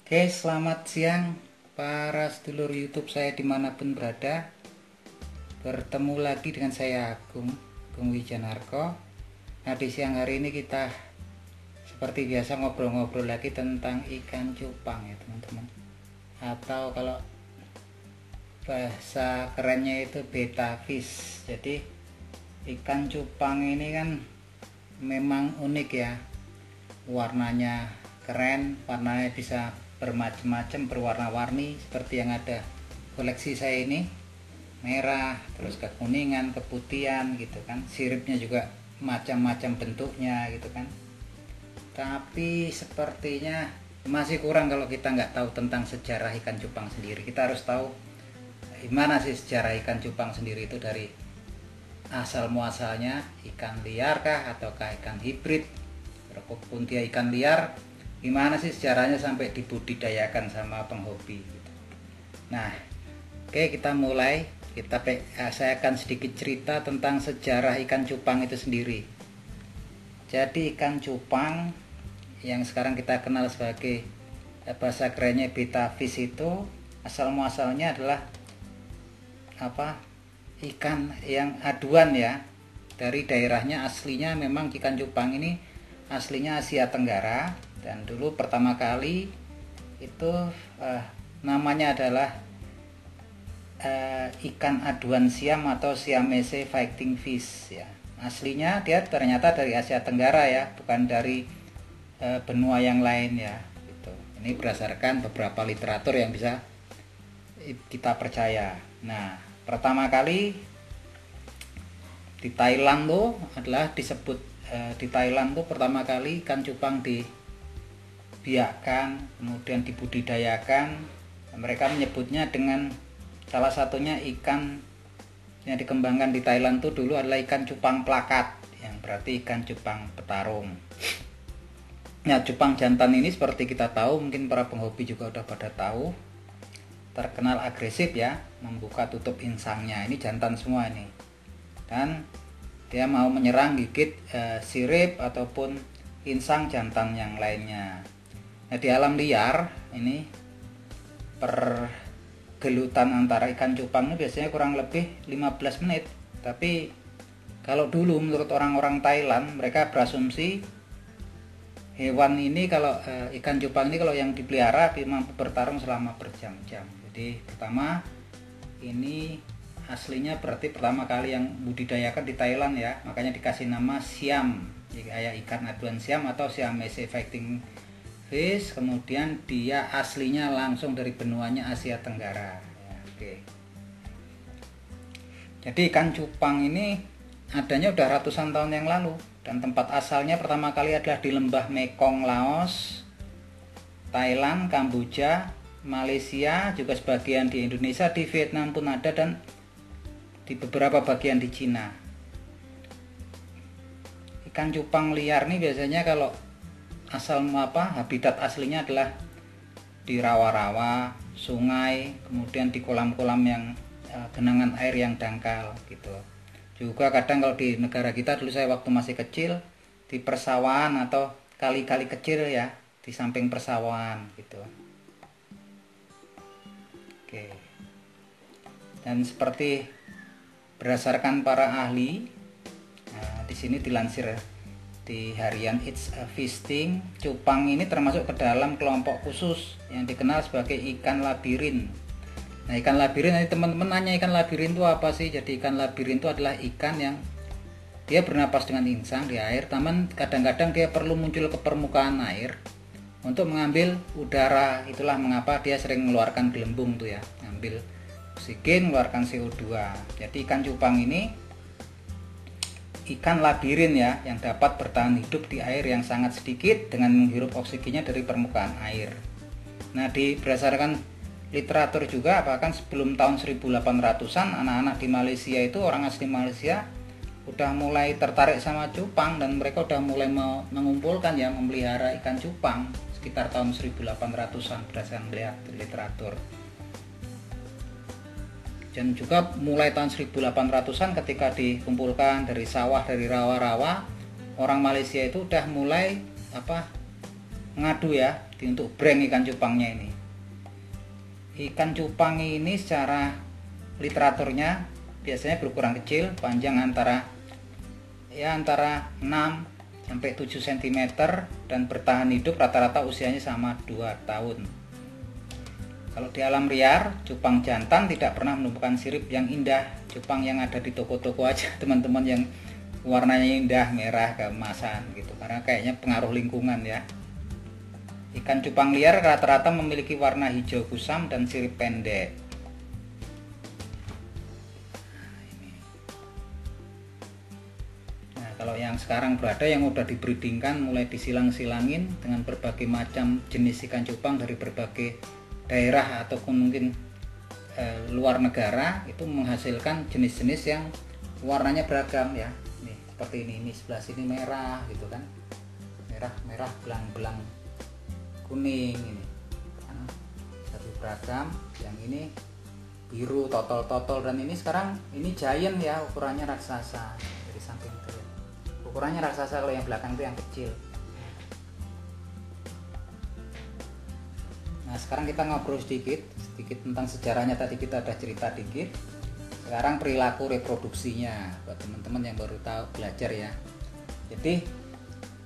Oke, selamat siang para sedulur YouTube saya dimanapun berada. Bertemu lagi dengan saya Agung Wijanarko. Nah, di siang hari ini kita seperti biasa ngobrol-ngobrol lagi tentang ikan cupang ya teman-teman. Atau kalau bahasa kerennya itu betta fish. Jadi ikan cupang ini kan memang unik ya. Warnanya keren, warnanya bisa bermacam-macam, berwarna-warni seperti yang ada koleksi saya ini, merah, terus kekuningan, keputihan gitu kan. Siripnya juga macam-macam bentuknya gitu kan. Tapi sepertinya masih kurang kalau kita nggak tahu tentang sejarah ikan cupang sendiri. Kita harus tahu gimana sih sejarah ikan cupang sendiri itu, dari asal muasalnya ikan liar kah ataukah ikan hibrid, ataupun dia ikan liar, gimana sih sejarahnya sampai dibudidayakan sama penghobi gitu. Nah, oke, kita mulai. Saya akan sedikit cerita tentang sejarah ikan cupang itu sendiri. Jadi ikan cupang yang sekarang kita kenal sebagai bahasa kerennya betta fish itu asal muasalnya adalah ikan yang aduan ya, dari daerahnya. Aslinya memang ikan cupang ini aslinya Asia Tenggara, dan dulu pertama kali itu namanya adalah ikan aduan Siam atau Siamese fighting fish ya. Aslinya dia ternyata dari Asia Tenggara ya, bukan dari benua yang lain ya gitu. Ini berdasarkan beberapa literatur yang bisa kita percaya. Nah, pertama kali di Thailand tuh adalah disebut di Thailand tuh pertama kali ikan cupang dibiakkan, kemudian dibudidayakan. Mereka menyebutnya dengan salah satunya ikan yang dikembangkan di Thailand tuh dulu adalah ikan cupang plakat, yang berarti ikan cupang petarung. Nah, cupang jantan ini seperti kita tahu, mungkin para penghobi juga udah pada tahu, terkenal agresif ya, membuka tutup insangnya. Ini jantan semua ini, dan dia mau menyerang, gigit sirip ataupun insang jantan yang lainnya. Nah, di alam liar ini pergelutan antara ikan cupang ini biasanya kurang lebih 15 menit. Tapi kalau dulu menurut orang-orang Thailand, mereka berasumsi hewan ini kalau ikan cupang ini kalau yang dipelihara mampu bertarung selama berjam-jam. Jadi pertama ini aslinya berarti pertama kali yang budidayakan di Thailand ya, makanya dikasih nama Siam, kayak ikan aduan Siam atau Siamese fighting fish. Kemudian dia aslinya langsung dari benuanya Asia Tenggara ya, oke. Jadi ikan cupang ini adanya udah ratusan tahun yang lalu, dan tempat asalnya pertama kali adalah di lembah Mekong, Laos, Thailand, Kamboja, Malaysia, juga sebagian di Indonesia, di Vietnam pun ada, dan di beberapa bagian di Cina. Ikan cupang liar nih biasanya kalau habitat aslinya adalah di rawa-rawa, sungai, kemudian di kolam-kolam yang genangan air yang dangkal gitu. Juga kadang kalau di negara kita dulu saya waktu masih kecil, di persawahan atau kali-kali kecil ya, di samping persawahan gitu. Oke. Dan seperti berdasarkan para ahli, nah, di sini dilansir di harian It's a Feasting, cupang ini termasuk ke dalam kelompok khusus yang dikenal sebagai ikan labirin. Nah, ikan labirin, nanti teman-teman nanya ikan labirin itu apa sih? Jadi ikan labirin itu adalah ikan yang dia bernapas dengan insang di air, namun kadang-kadang dia perlu muncul ke permukaan air untuk mengambil udara. Itulah mengapa dia sering mengeluarkan gelembung tuh ya, ngambil oksigen, mengeluarkan CO2. Jadi ikan cupang ini ikan labirin ya, yang dapat bertahan hidup di air yang sangat sedikit dengan menghirup oksigennya dari permukaan air. Nah, berdasarkan literatur juga, bahkan sebelum tahun 1800-an anak-anak di Malaysia itu, orang asli Malaysia udah mulai tertarik sama cupang, dan mereka udah mulai mengumpulkan ya, memelihara ikan cupang sekitar tahun 1800-an berdasarkan melihat literatur. Dan juga mulai tahun 1800-an ketika dikumpulkan dari sawah, dari rawa-rawa, orang Malaysia itu udah mulai ngadu ya untuk brand ikan cupangnya ini. Ikan cupang ini secara literaturnya biasanya berukuran kecil, panjang antara 6 sampai 7 cm dan bertahan hidup rata-rata usianya sama 2 tahun. Kalau di alam liar, cupang jantan tidak pernah menemukan sirip yang indah. Cupang yang ada di toko-toko aja teman-teman, yang warnanya indah, merah, keemasan gitu. Karena kayaknya pengaruh lingkungan ya. Ikan cupang liar rata-rata memiliki warna hijau kusam dan sirip pendek. Nah, kalau yang sekarang berada yang udah dibreedingkan, mulai disilang-silangin dengan berbagai macam jenis ikan cupang dari berbagai daerah ataupun mungkin luar negara, itu menghasilkan jenis-jenis yang warnanya beragam ya. Nih seperti ini sebelah sini merah gitu kan, merah belang-belang kuning ini kan, satu beragam. Yang ini biru totol-totol, dan ini sekarang ini giant ya, ukurannya raksasa. Dari samping itu ya, ukurannya raksasa. Kalau yang belakang itu yang kecil. Nah, sekarang kita ngobrol sedikit tentang sejarahnya. Tadi kita ada cerita dikit. Sekarang perilaku reproduksinya buat teman-teman yang baru tahu belajar ya. Jadi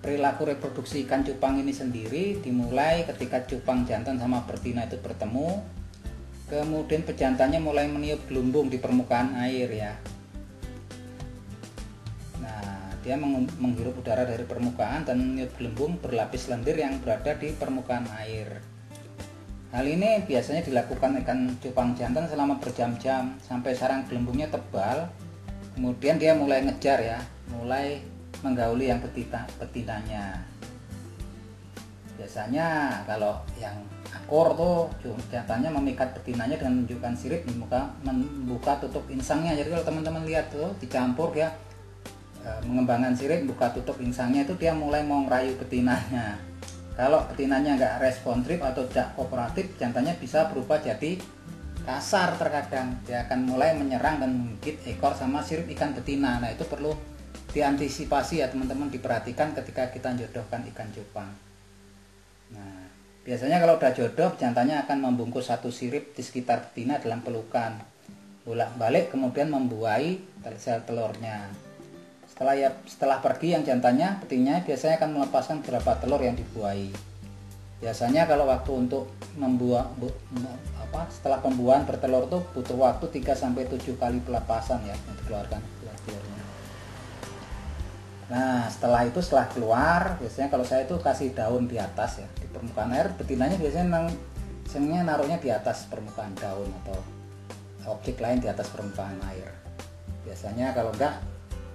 perilaku reproduksi ikan cupang ini sendiri dimulai ketika cupang jantan sama betina itu bertemu. Kemudian pejantannya mulai meniup gelumbung di permukaan air ya. Nah, dia menghirup udara dari permukaan dan meniup gelembung berlapis lendir yang berada di permukaan air. Hal ini biasanya dilakukan ikan cupang jantan selama berjam-jam sampai sarang gelembungnya tebal. Kemudian dia mulai ngejar ya, mulai menggauli yang betinanya. Biasanya kalau yang akor tuh jantannya memikat betinanya dengan menunjukkan sirip, membuka tutup insangnya. Jadi kalau teman-teman lihat tuh dicampur ya, mengembangkan sirip, buka tutup insangnya, itu dia mulai mau ngerayu betinanya. Kalau betinanya nggak responsif atau tidak kooperatif, jantannya bisa berubah jadi kasar terkadang. Dia akan mulai menyerang dan menggigit ekor sama sirip ikan betina. Nah, itu perlu diantisipasi ya teman-teman, diperhatikan ketika kita jodohkan ikan cupang. Nah, biasanya kalau udah jodoh, jantannya akan membungkus satu sirip di sekitar betina dalam pelukan, bolak-balik kemudian membuahi sel telurnya. Setelah pergi yang jantannya, betinanya biasanya akan melepaskan beberapa telur yang dibuahi. Biasanya kalau waktu untuk setelah pembuahan bertelur tuh butuh waktu 3-7 kali pelepasan ya untuk dikeluarkan telurnya. Nah, setelah keluar, biasanya kalau saya itu kasih daun di atas ya, di permukaan air. Betinanya biasanya senangnya naruhnya di atas permukaan daun atau objek lain di atas permukaan air. Biasanya kalau enggak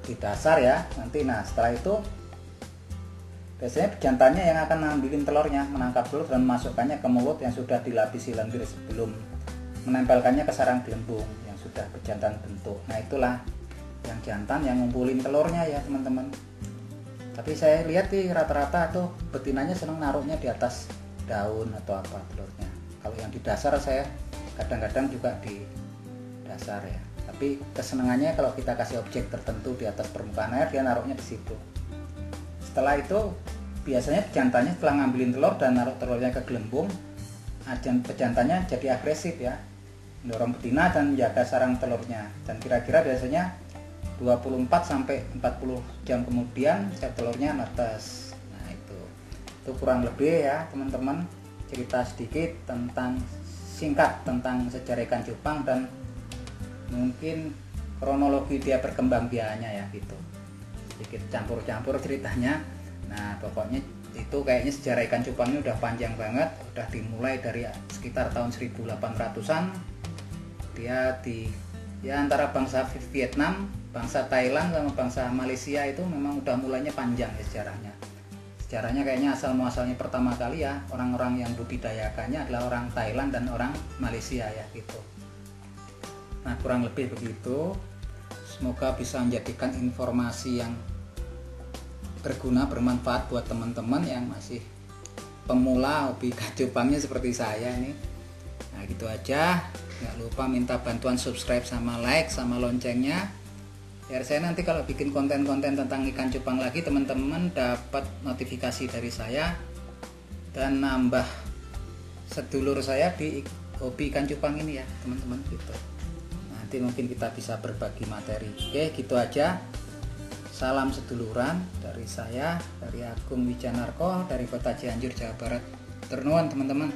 di dasar ya nanti. Nah, setelah itu biasanya jantannya yang akan ngambilin telurnya, menangkap telur dan memasukkannya ke mulut yang sudah dilapisi lendir sebelum menempelkannya ke sarang gelembung yang sudah berjantan bentuk. Nah, itulah yang jantan yang ngumpulin telurnya ya teman-teman. Tapi saya lihat sih rata-rata tuh betinanya seneng naruhnya di atas daun atau apa telurnya. Kalau yang di dasar saya kadang-kadang juga di dasar ya. Tapi kesenangannya kalau kita kasih objek tertentu di atas permukaan air, dia naruhnya di situ. Setelah itu biasanya jantannya setelah ngambilin telur dan naruh telurnya ke gelembung, pejantannya jadi agresif ya, mendorong betina dan menjaga sarang telurnya. Dan kira-kira biasanya 24-40 jam kemudian sel telurnya netes. Nah, itu kurang lebih ya teman-teman, cerita sedikit singkat tentang sejarah ikan cupang dan mungkin kronologi dia berkembang biaknya ya gitu. Sedikit campur-campur ceritanya. Nah, pokoknya itu kayaknya sejarah ikan cupang ini udah panjang banget, udah dimulai dari sekitar tahun 1800-an. Dia antara bangsa Vietnam, bangsa Thailand sama bangsa Malaysia itu memang udah mulainya panjang ya sejarahnya. Sejarahnya kayaknya asal muasalnya pertama kali ya orang-orang yang budidayakannya adalah orang Thailand dan orang Malaysia ya gitu. Nah, kurang lebih begitu. Semoga bisa menjadikan informasi yang berguna, bermanfaat buat teman-teman yang masih pemula hobi ikan cupangnya seperti saya nih. Nah, gitu aja. Nggak lupa minta bantuan subscribe sama like sama loncengnya, biar saya nanti kalau bikin konten-konten tentang ikan cupang lagi teman-teman dapat notifikasi dari saya. dan nambah sedulur saya di hobi ikan cupang ini ya teman-teman gitu. Nanti mungkin kita bisa berbagi materi. Oke, gitu aja. Salam seduluran dari saya, dari Agung Wijanarko dari Kota Cianjur, Jawa Barat. Turnuan teman-teman.